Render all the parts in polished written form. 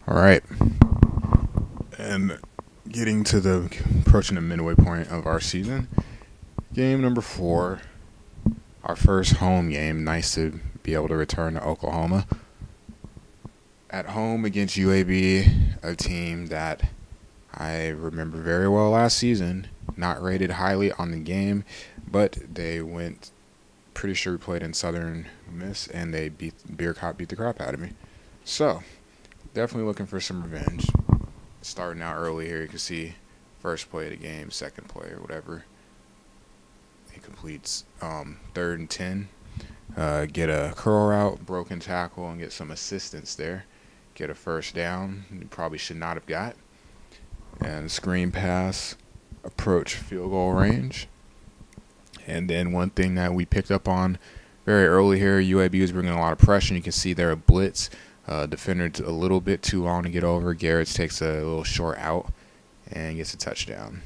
All right, and approaching the midway point of our season, game number 4, our first home game. Nice to be able to return to Oklahoma. At home against UAB, a team that I remember very well last season. Not rated highly on the game, but they went. Pretty sure we played in Southern Miss, and they beat the crap out of me. So, definitely looking for some revenge. Starting out early here, you can see first play of the game, second play or whatever. He completes 3rd and 10. Get a curl route, broken tackle, and get some assistance there. Get a first down. You probably should not have got. And screen pass, approach field goal range. And then one thing that we picked up on very early here, UAB was bringing a lot of pressure. You can see there a blitz. Defender a little bit too long to get over. Garrett takes a little short out and gets a touchdown.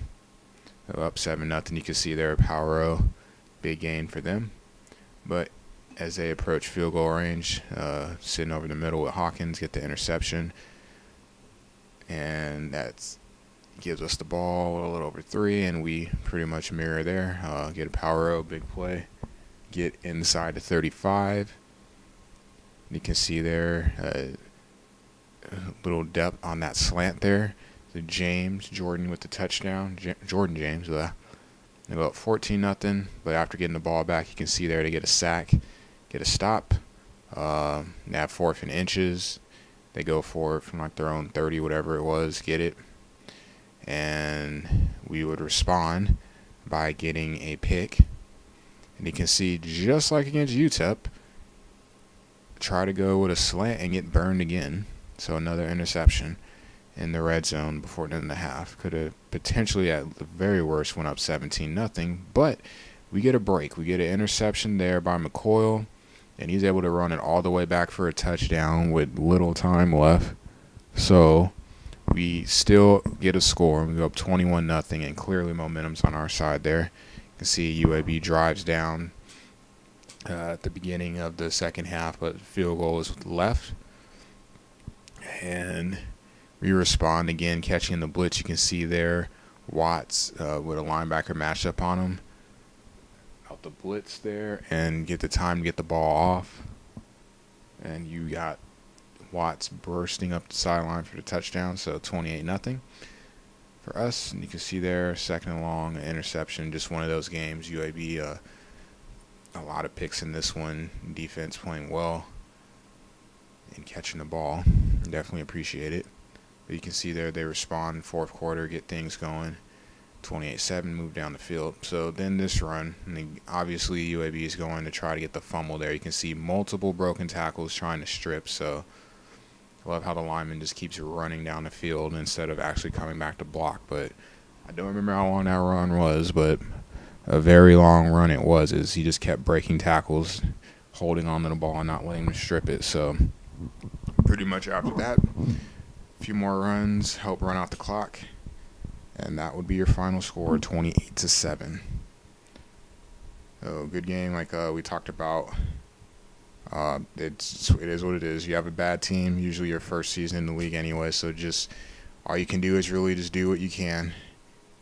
So up 7-0. You can see there a power O. Big gain for them. But as they approach field goal range, sitting over the middle with Hawkins, get the interception. And that gives us the ball a little over 3, and we pretty much mirror there. Get a power O, big play. Get inside the 35. You can see there a little depth on that slant there. Jordan with the touchdown. Jordan James. They go up 14-0, but after getting the ball back, you can see there they get a sack, get a stop. They have 4th and inches. They go for it from like their own 30, whatever it was, get it. And we would respond by getting a pick. And you can see, just like against UTEP, try to go with a slant and get burned again. So another interception in the red zone before the end of the half. Could have potentially, at the very worst, went up 17-0. But we get a break. We get an interception there by McCoyle, and he's able to run it all the way back for a touchdown with little time left. So we still get a score. We go up 21-0, and clearly momentum's on our side there. You can see UAB drives down at the beginning of the second half, but field goal is left. And we respond again, catching the blitz. You can see there Watts with a linebacker matched up on him. Out the blitz there and get the time to get the ball off. And you got Watts bursting up the sideline for the touchdown, so 28-0 for us. And you can see there, 2nd and long, an interception. Just one of those games. UAB, a lot of picks in this one. Defense playing well and catching the ball. Definitely appreciate it. But you can see there they respond 4th quarter, get things going. 28-7, move down the field. So then this run, and obviously UAB is going to try to get the fumble there. You can see multiple broken tackles trying to strip. So I love how the lineman just keeps running down the field instead of actually coming back to block. But I don't remember how long that run was, but a very long run it was. As he just kept breaking tackles, holding on to the ball and not letting him strip it. So pretty much after that, a few more runs, help run out the clock, and that would be your final score, 28-7. So good game, like we talked about. It is what it is. You have a bad team, usually your first season in the league anyway, so just all you can do is really just do what you can.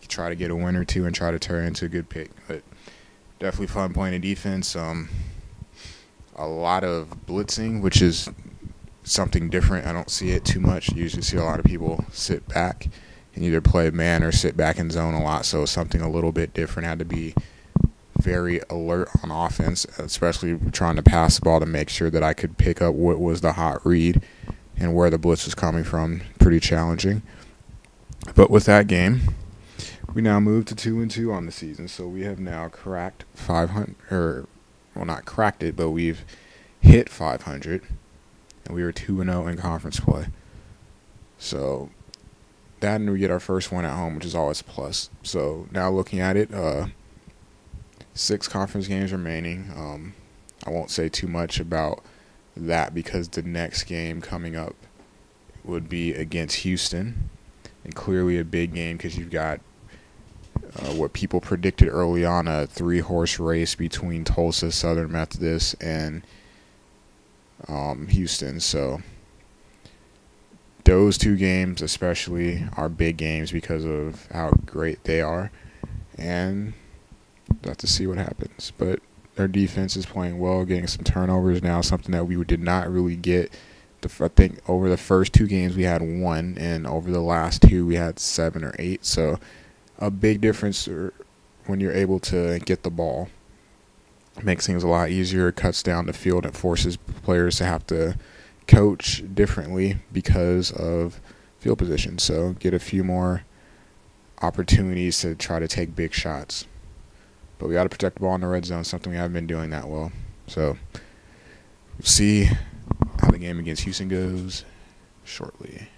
You try to get a win or two and try to turn it into a good pick. But definitely fun playing a defense. A lot of blitzing, which is something different. I don't see it too much. You usually see a lot of people sit back and either play man or sit back in zone a lot. So something a little bit different. Had to be very alert on offense, especially trying to pass the ball to make sure that I could pick up what was the hot read and where the blitz was coming from. Pretty challenging. But with that game, we now move to 2-2 on the season. So we have now cracked 500, or well, not cracked it, but we've hit 500. And we were 2-0 in conference play. So that, and we get our first one at home, which is always a plus. So now looking at it, 6 conference games remaining. I won't say too much about that because the next game coming up would be against Houston. And clearly a big game because you've got what people predicted early on, a 3-horse race between Tulsa, Southern Methodist, and Houston. So those two games especially are big games because of how great they are, and we'll have to see what happens. But their defense is playing well, getting some turnovers now, something that we did not really get. I think over the first two games we had 1, and over the last 2 we had 7 or 8. So a big difference when you're able to get the ball. It makes things a lot easier. It cuts down the field. It forces players to have to coach differently because of field position. So get a few more opportunities to try to take big shots. But we got to protect the ball in the red zone, something we haven't been doing that well. So we'll see how the game against Houston goes shortly.